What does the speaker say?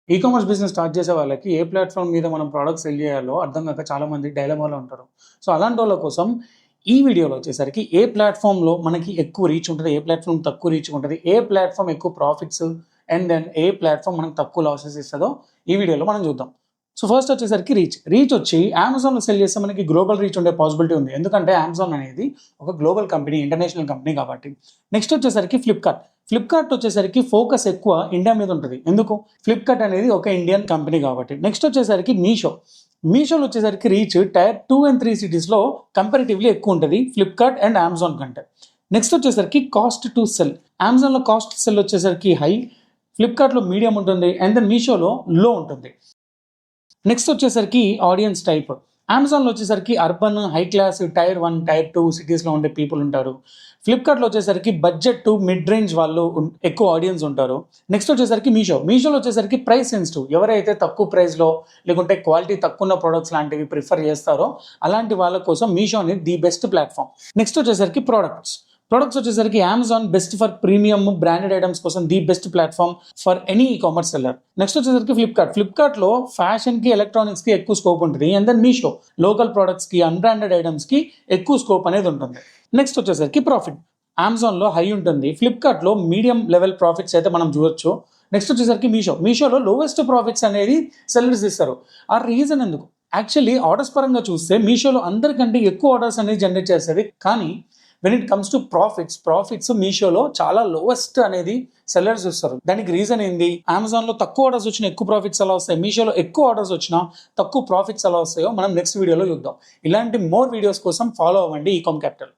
E commerce business start చేసే వాళ్ళకి ఏ platform మీద మనం ప్రోడక్ట్స్ సెల్ చేయాలో అర్థం కాక చాలామంది డైలమాలో ఉంటారు. సో అలాంటి వాళ్ళ కోసం ఈ వీడియోలో వచ్చేసరికి ఏ ప్లాట్ఫామ్లో మనకి ఎక్కువ రీచ్ ఉంటుంది, ఏ ప్లాట్ఫామ్ తక్కువ రీచ్ ఉంటుంది, ఏ ప్లాట్ఫామ్ ఎక్కువ ప్రాఫిట్స్ అండ్ దెన్ ఏ ప్లాట్ఫామ్ మనకు తక్కువ లాసెస్ ఇస్తుందో ఈ వీడియోలో మనం చూద్దాం. సో ఫస్ట్ వచ్చేసరికి రీచ్ వచ్చి అమెజాన్లో సెల్ చేస్తే మనకి గ్లోబల్ రీచ్ ఉండే పాసిబిలిటీ ఉంది, ఎందుకంటే అమెజాన్ అనేది ఒక గ్లోబల్ కంపెనీ, ఇంటర్నేషనల్ కంపెనీ కాబట్టి. నెక్స్ట్ వచ్చేసరికి ఫ్లిప్కార్ట్ వచ్చేసరికి ఫోకస్ ఎక్కువ ఇండియా మీద ఉంటుంది, ఎందుకు ఫ్లిప్కార్ట్ అనేది ఒక ఇండియన్ కంపెనీ కాబట్టి. నెక్స్ట్ వచ్చేసరికి మీషోలో వచ్చేసరికి రీచ్ టైర్ 2 and 3 సిటీస్లో కంపారిటివ్లీ ఎక్కువ ఉంటుంది ఫ్లిప్కార్ట్ అండ్ అమెజాన్ కంటే. నెక్స్ట్ వచ్చేసరికి కాస్ట్ టు సెల్, అమెజాన్లో కాస్ట్ టు సెల్ వచ్చేసరికి హై, ఫ్లిప్కార్ట్లో మీడియం ఉంటుంది అండ్ దెన్ మీషోలో లో ఉంటుంది. నెక్స్ట్ వచ్చేసరికి ఆడియన్స్ టైప్, అమెజాన్లో వచ్చేసరికి urban, high class, tier 1, tier 2 సిటీస్లో ఉండే పీపుల్ ఉంటారు. ఫ్లిప్కార్ట్లో వచ్చేసరికి బడ్జెట్ టు మిడ్ రేంజ్ వాళ్ళు ఎక్కువ ఆడియన్స్ ఉంటారు. నెక్స్ట్ వచ్చేసరికి మీషోలో వచ్చేసరికి ప్రైస్ సెన్సిటివ్, ఎవరైతే తక్కువ ప్రైస్లో లేకుంటే క్వాలిటీ తక్కువ ఉన్న ప్రొడక్ట్స్ లాంటివి ప్రిఫర్ చేస్తారో అలాంటి వాళ్ళ కోసం మీషో అనేది ది బెస్ట్ ప్లాట్ఫామ్. నెక్స్ట్ వచ్చేసరికి ప్రొడక్ట్స్ వచ్చేసరికి Amazon best for premium branded items కోసం the best platform for any e commerce seller. Next వచ్చేసరికి ఫ్లిప్కార్ట్లో ఫ్యాషన్కి, ఎలక్ట్రానిక్స్కి ఎక్కువ స్కోప్ ఉంటుంది అండ్ దెన్ మీషో లోకల్ ప్రోడక్ట్స్కి, అన్బ్రాండెడ్ ఐటమ్స్కి ఎక్కువ స్కోప్ అనేది ఉంటుంది. నెక్స్ట్ వచ్చేసరికి ప్రాఫిట్, అమెజాన్లో హై ఉంటుంది, ఫ్లిప్కార్ట్లో మీడియం లెవెల్ ప్రాఫిట్స్ అయితే మనం చూడొచ్చు. నెక్స్ట్ వచ్చేసరికి మీషోలో లోవెస్ట్ ప్రాఫిట్స్ అనేది సెల్లర్స్ ఇస్తారు. ఆ రీజన్ ఎందుకు, యాక్చువల్లీ ఆర్డర్స్ పరంగా చూస్తే మీషోలో అందరికంటే ఎక్కువ ఆర్డర్స్ అనేది జనరేట్ చేస్తుంది, కానీ when it comes to profits మీషోలో చాలా లోవెస్ట్ అనేది సెల్లర్స్ ఇస్తారు. దానికి రీజన్ ఏంది, అమెజాన్లో తక్కువ ఆర్డర్స్ వచ్చినా ఎక్కువ ప్రాఫిట్స్ ఎలా వస్తాయి, మీషోలో ఎక్కువ ఆర్డర్స్ వచ్చినా తక్కువ ప్రాఫిట్స్ ఎలా వస్తాయో మనం నెక్స్ట్ వీడియోలో చూద్దాం. ఇలాంటి మోర్ వీడియోస్ కోసం ఫాలో అవ్వండి ఈకామ్ క్యాపిటల్.